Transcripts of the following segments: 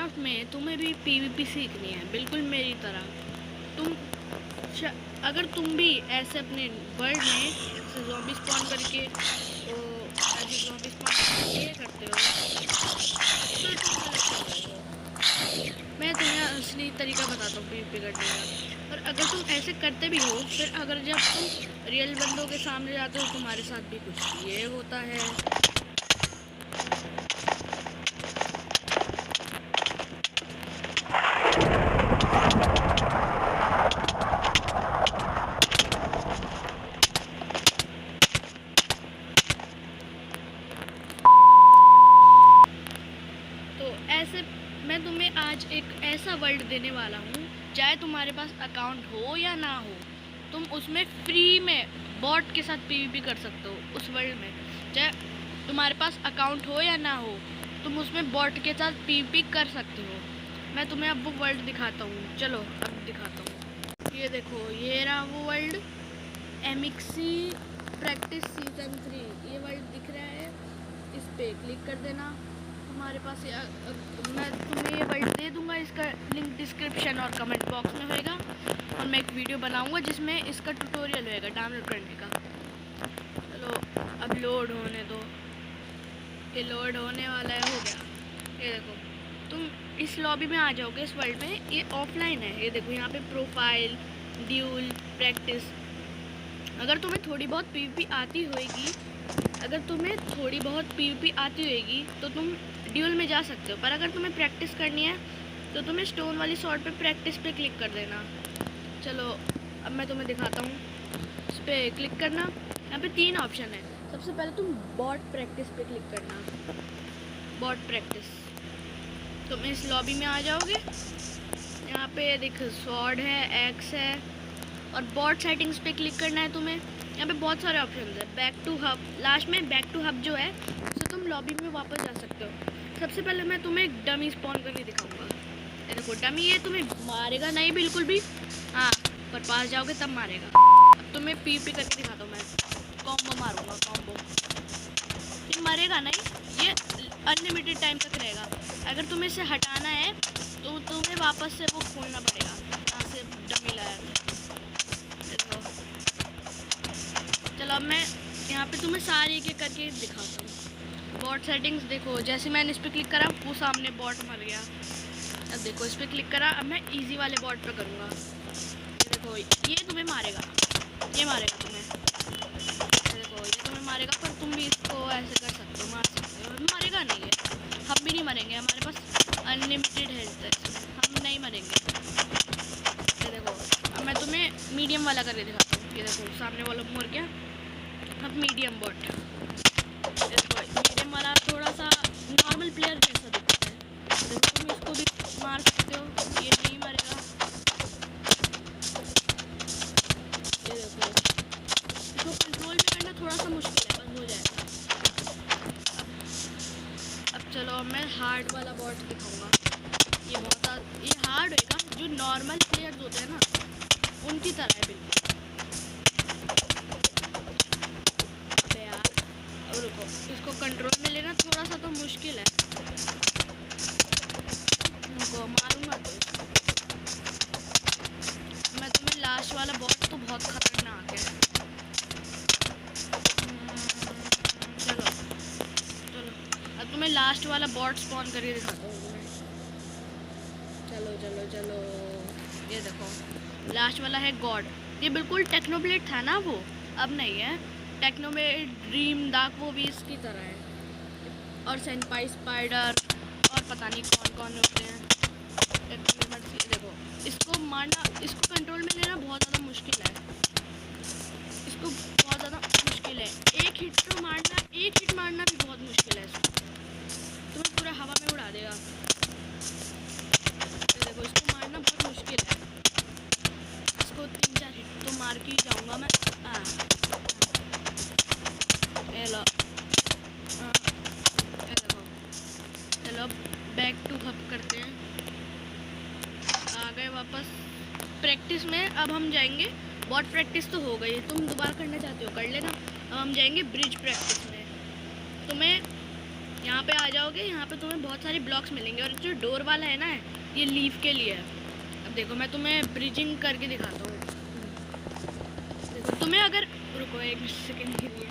Minecraft में तुम्हें भी पीवीपी सीखनी है, बिल्कुल मेरी तरह। तुम अगर तुम भी ऐसे अपने वर्ल्ड में ऐसे ज़ॉम्बी स्पॉन करके तो ऐसे ज़ॉम्बी स्पॉन करके ये करते हो तो तुम गलत कर रहे हो। मैं तुम्हें असली तरीका बताता हूँ पीवीपी करने का। और अगर तुम ऐसे करते भी हो, फिर अगर जब तुम रियल बंदों के सामने जाते हो तुम्हारे साथ भी कुछ ये होता है। ऐसे मैं तुम्हें आज एक ऐसा वर्ल्ड देने वाला हूँ, चाहे तुम्हारे पास अकाउंट हो या ना हो, तुम उसमें फ्री में बॉट के साथ पीवीपी कर सकते हो। उस वर्ल्ड में चाहे तुम्हारे पास अकाउंट हो या ना हो, तुम उसमें बॉट के साथ पीवीपी कर सकते हो। मैं तुम्हें अब वो वर्ल्ड दिखाता हूँ, चलो अब दिखाता हूँ। ये देखो, ये रहा वो वर्ल्ड, एमिक्सी प्रैक्टिस सीजन 3। ये वर्ल्ड दिख रहा है, इस पर क्लिक कर देना। हमारे पास मैं तुम्हें ये वर्ल्ड दे दूंगा, इसका लिंक डिस्क्रिप्शन और कमेंट बॉक्स में होएगा। और मैं एक वीडियो बनाऊंगा जिसमें इसका ट्यूटोरियल होएगा डाउनलोड करने का। चलो अब लोड होने दो, ये लोड होने वाला है, हो गया। ये देखो, तुम इस लॉबी में आ जाओगे इस वर्ल्ड में। ये ऑफलाइन है, ये देखो यहाँ पे प्रोफाइल, ड्यूल, प्रैक्टिस। अगर तुम्हें थोड़ी बहुत पीवीपी आती होएगी तो तुम ड्यूल में जा सकते हो। पर अगर तुम्हें प्रैक्टिस करनी है तो तुम्हें स्टोन वाली शॉर्ट पे प्रैक्टिस पे क्लिक कर देना। चलो अब मैं तुम्हें दिखाता हूँ, इस पर क्लिक करना। यहाँ पे 3 ऑप्शन है। सबसे पहले तुम बॉट प्रैक्टिस पे क्लिक करना, बॉट प्रैक्टिस। तुम इस लॉबी में आ जाओगे, यहाँ पे देखो स्वॉर्ड है, एक्स है, और बॉट सेटिंग्स पे क्लिक करना है तुम्हें। यहाँ पे बहुत सारे ऑप्शन है। बैक टू हब, लास्ट में बैक टू हब जो है उससे तुम लॉबी में वापस जा सकते हो। सबसे पहले मैं तुम्हें एक डमी स्पॉन करके दिखाऊंगा। ये देखो डमी, ये तुम्हें मारेगा नहीं बिल्कुल भी, हाँ, पर पास जाओगे तब मारेगा। अब तुम्हें पीवीपी करके दिखाता हूँ, मैं कॉम्बो मारूंगा, कॉम्बो। ये मरेगा नहीं, ये अनलिमिटेड टाइम तक रहेगा। अगर तुम्हें इसे हटाना है तो तुम्हें वापस से वो खोलना पड़ेगा, यहाँ से डमी लाया। चलो अब मैं यहाँ पे तुम्हें सारी एक करके दिखाता हूँ। बॉट सेटिंग्स देखो, जैसे मैंने इस पर क्लिक करा वो सामने बॉट मर गया। अब देखो इस पर क्लिक करा, अब मैं इजी वाले बॉट पे करूँगा। ये देखो, ये तुम्हें मारेगा, ये मारेगा तुम्हें। ये देखो, ये तुम्हें मारेगा, पर तुम भी इसको ऐसे कर सकते हो, मार सकते हो। मरेगा नहीं है, हम भी नहीं मरेंगे, हमारे पास अनलिमिटेड हेल्थ है, हम नहीं मरेंगे। ये देखो, अब मैं तुम्हें मीडियम वाला करके दिखाता हूँ। ये देखो सामने वाला मर गया। अब मीडियम बॉट, देखो मीडियम वाला थोड़ा सा नॉर्मल प्लेयर जैसा दिखता है। देखो तुम इसको भी मार सकते हो, ये नहीं मरेगा। ये देखो, इसको कंट्रोल भी करना थोड़ा सा मुश्किल है, बस हो जाएगा। अब चलो मैं हार्ड वाला बॉट दिखाऊंगा। ये हार्ड होएगा, जो नॉर्मल प्लेयर्स होते हैं ना उनकी तरह है बिल्कुल। रुको, इसको कंट्रोल में लेना थोड़ा सा तो मुश्किल है। रुको, मारूंगा तो मैं तुम्हें। लास्ट वाला बॉट तो बहुत खतरनाक है। चलो चलो अब तुम्हें लास्ट वाला बॉट स्पॉन करके दिखाता हूँ मैं। चलो चलो चलो, ये देखो लास्ट वाला है गॉड। ये बिल्कुल टेक्नोब्लेड था ना वो, अब नहीं है। टेक्नोब्लेड, ड्रीम डार्क, वो भी इसकी तरह है। और सेनपाई स्पाइडर और पता नहीं कौन कौन होते हैं। देखो इसको मारना, इसको कंट्रोल में लेना बहुत ज़्यादा मुश्किल है। इसको बहुत ज़्यादा मुश्किल है। एक हिट मारना भी बहुत मुश्किल है। तुम्हें पूरा हवा में उड़ा देगा। देखो इसको मारना बहुत मुश्किल है। इसको 3-4 हिट तो मार के ही जाऊँगा मैं। हेलो, चलो बैक टू हब करते हैं। आ गए वापस प्रैक्टिस में। अब हम जाएंगे, बॉट प्रैक्टिस तो हो गई है, तुम दोबारा करना चाहते हो कर लेना। अब हम जाएंगे ब्रिज प्रैक्टिस में। तुम्हें यहाँ पे आ जाओगे, यहाँ पे तुम्हें बहुत सारे ब्लॉक्स मिलेंगे और जो डोर वाला है ना, ये लीव के लिए है। अब देखो मैं तुम्हें ब्रिजिंग करके दिखाता हूँ। देखो तुम्हें अगर, रुको एक सेकेंड के लिए,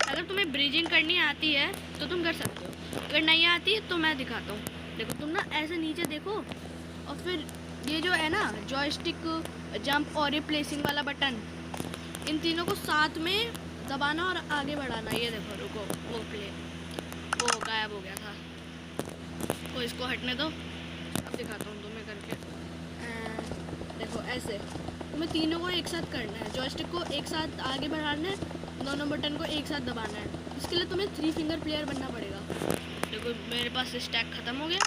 अगर तुम्हें ब्रिजिंग करनी आती है तो तुम कर सकते हो, अगर नहीं आती है तो मैं दिखाता हूँ। देखो तुम ना ऐसे नीचे देखो, और फिर ये जो है ना जॉयस्टिक, जंप और रिप्लेसिंग वाला बटन, इन तीनों को साथ में दबाना और आगे बढ़ाना। ये देखो, रुको, वो प्ले, वो गायब हो गया था, तो इसको हटने दो। अब दिखाता हूँ तुम्हें करके। देखो ऐसे तुम्हें तीनों को एक साथ करना है, जॉयस्टिक को एक साथ आगे बढ़ाना है, दोनों बटन को एक साथ दबाना है। इसके लिए तुम्हें 3 फिंगर प्लेयर बनना पड़ेगा। देखो मेरे पास स्टैक ख़त्म हो गया,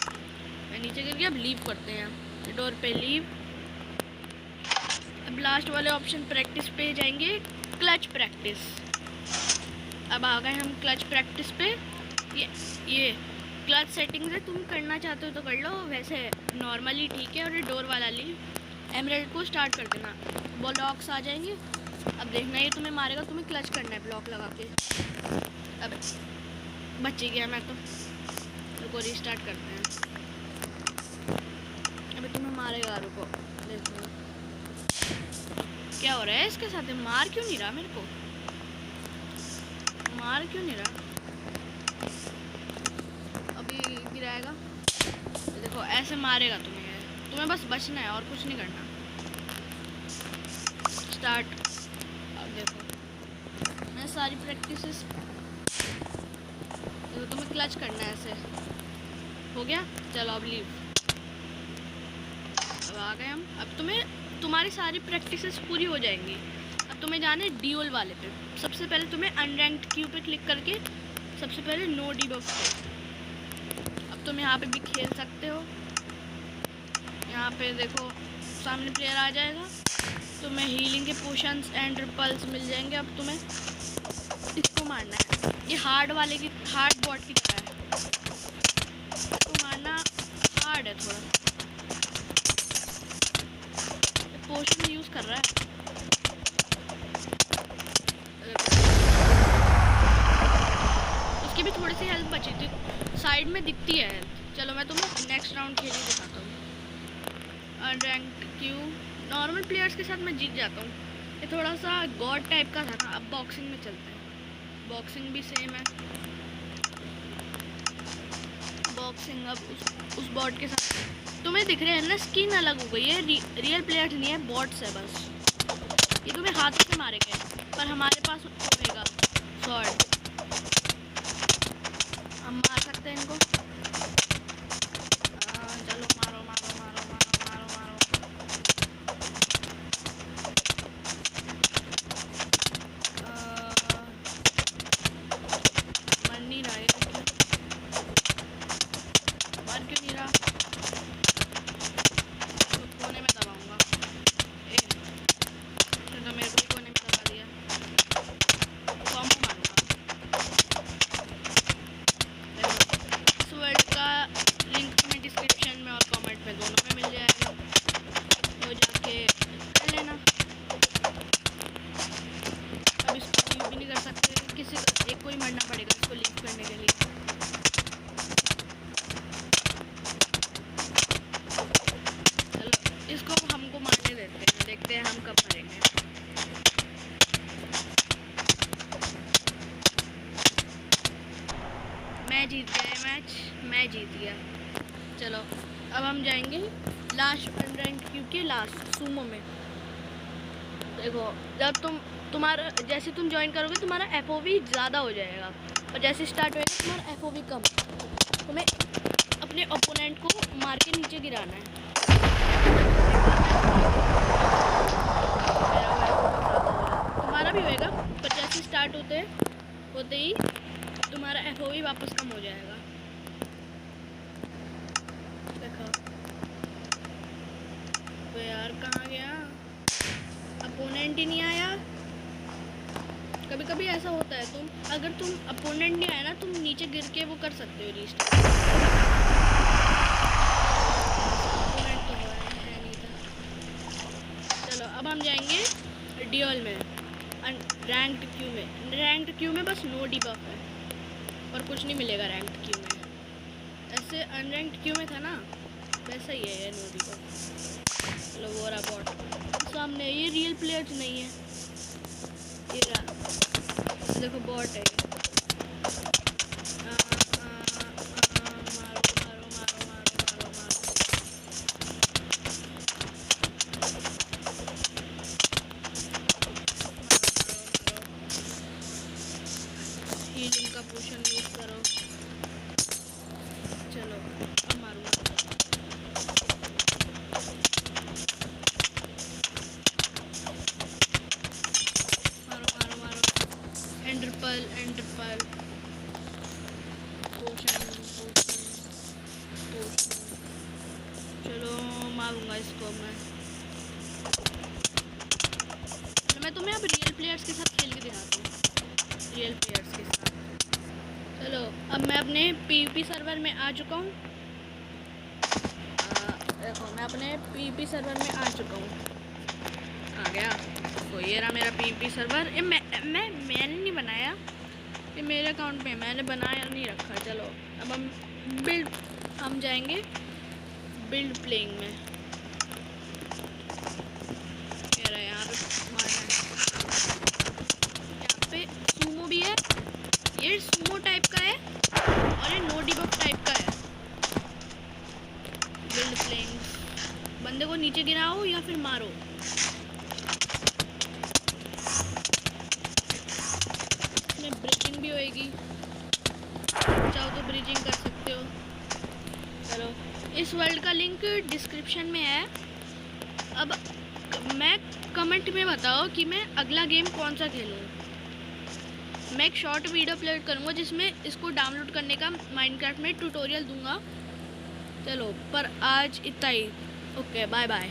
मैं नीचे गिर गया। अब लीव करते हैं, डोर पे लीव। अब लास्ट वाले ऑप्शन प्रैक्टिस पे जाएंगे, क्लच प्रैक्टिस। अब आ गए हम क्लच प्रैक्टिस पे। ये क्लच सेटिंग्स है, तुम करना चाहते हो तो कर लो, वैसे नॉर्मली ठीक है। और ये डोर वाला लीव, एमराल्ड को स्टार्ट कर देना, ब्लॉक्स आ जाएंगे। अब देखना ये तुम्हें मारेगा, तुम्हें क्लच करना है ब्लॉक लगा के। अब बच ही गया मैं तो, रुको रीस्टार्ट करते हैं। अभी तुम्हें मारेगा, रुको देखो क्या हो रहा है इसके साथ। मार क्यों नहीं रहा मेरे को, मार क्यों नहीं रहा। अभी गिराएगा, देखो ऐसे मारेगा तुम्हें बस बचना है और कुछ नहीं करना। स्टार्ट। अब देखो मैं सारी प्रैक्टिस, देखो तुम्हें क्लच करना है ऐसे, हो गया। चलो अब लीव। अब आ गए हम। अब तुम्हारी सारी प्रैक्टिसेस पूरी हो जाएंगी। अब तुम्हें जाना है डियोल वाले पे। सबसे पहले तुम्हें अनरैंक्ड क्यू पे क्लिक करके सबसे पहले नो डिबफ पे। अब तुम यहाँ पे भी खेल सकते हो। यहाँ पे देखो सामने प्लेयर आ जाएगा, तुम्हें हीलिंग के पोशंस एंड रिपल्स मिल जाएंगे। अब तुम्हें इसको मारना है, ये हार्ड वाले की, हार्ड बॉट की तरह है, इसको मारना हार्ड है थोड़ा। पोशन यूज़ कर रहा है, उसकी भी थोड़ी सी हेल्थ बची थी, साइड में दिखती है हेल्थ। चलो मैं तुम्हें नेक्स्ट राउंड खेल के दिखाता हूँ। अनरैंक्ड क्यू नॉर्मल प्लेयर्स के साथ मैं जीत जाता हूँ, ये थोड़ा सा गॉड टाइप का था ना। अब बॉक्सिंग में चलते हैं, बॉक्सिंग भी सेम है। बॉक्सिंग अब उस बॉट के साथ तुम्हें दिख रहे हैं ना, स्किन अलग हो गई है, रियल प्लेयर्स नहीं है, बॉट्स है बस। ये तुम्हें हाथों से मारेंगे, पर हमारे पास होगा शॉर्ट, हम मार सकते हैं इनको। चलो मारो मारो मारो मारो मारो मारो। मर नहीं रहा है, मर क्यों नहीं रहा। कोने में दबाऊंगा, तो मेरे को कोने में दबा दिया। कॉम्बो मारूंगा। इस वर्ड का लिंक तुम्हें डिस्क्रिप्शन में और कमेंट में दोनों में मिल जाएगा, तो जाके कर लेना। अब इसको लीव भी नहीं कर सकते, किसी एक को ही मरना पड़ेगा इसको लीव करने के लिए। चलो इसको हमको मारने देते हैं, देखते हैं हम कब मरेंगे। मैं जीत गया मैच, मैं जीत गया। चलो अब हम जाएंगे लास्ट अनरैंक्ड क्यू के लास्ट सूमो में। देखो जब तुम्हारा जैसे तुम ज्वाइन करोगे तुम्हारा FOV ज़्यादा हो जाएगा, और जैसे स्टार्ट होएगा तुम्हारा FOV कम। तुम्हें अपने ओपोनेंट को मार के नीचे गिराना है। तुम्हारा भी होएगा, पर जैसे स्टार्ट होते ही तुम्हारा FOV वापस कम हो जाएगा। देखो तो यार कहाँ गया, अपोनेंट ही नहीं आया। कभी कभी ऐसा होता है, अगर तुम अपोनेंट नहीं आया ना, तुम नीचे गिर के वो कर सकते हो रीस्टार्ट। अपोनेंट तो है नहीं था। चलो अब हम जाएंगे डियोल में, रैंक्ड क्यू में। रैंक्ड क्यू में बस नो डिबफ है, और कुछ नहीं मिलेगा रैंक क्यू में। ऐसे अनरैंक्ड क्यू में था ना, वैसा ही है ये नो डिबग। चलो वो रहा बॉट सामने, ये रियल प्लेयर्स नहीं है, ये रहा देखो बॉट है ये। हीलिंग का पोशन यूज करो। चलो अब मारूंगा। मारो मारो मारो। एंडरपल एंडरपल पोशन पोशन पोशन। चलो मारूंगा इसको मैं तुम्हें अब रियल प्लेयर्स के साथ खेल के दिखाता हूँ, रियल प्लेयर्स के साथ। चलो अब मैं अपने पीवीपी सर्वर में आ चुका हूँ। देखो मैं अपने पीवीपी सर्वर में आ चुका हूँ, आ गया। तो ये रहा मेरा पीवीपी सर्वर। ये मैंने नहीं बनाया, ये मेरे अकाउंट में मैंने बनाया नहीं रखा। चलो अब हम जाएंगे बिल्ड प्लेइंग में। ये रहा यहाँ पे सूमो भी है, ये सूमो टाइप का है और ये नो डिबग टाइप का है। बिल्ड प्लेइंग, बंदे को नीचे गिराओ या फिर मारो। इसमें ब्रिजिंग भी होएगी, चाहो तो ब्रिजिंग कर सकते हो। चलो इस वर्ल्ड का लिंक डिस्क्रिप्शन में है। अब मैं कमेंट में बताओ कि मैं अगला गेम कौन सा खेलूँ। मैं एक शॉर्ट वीडियो अपलोड करूँगा जिसमें इसको डाउनलोड करने का माइनक्राफ्ट में ट्यूटोरियल दूंगा। चलो पर आज इतना ही। Okay bye bye.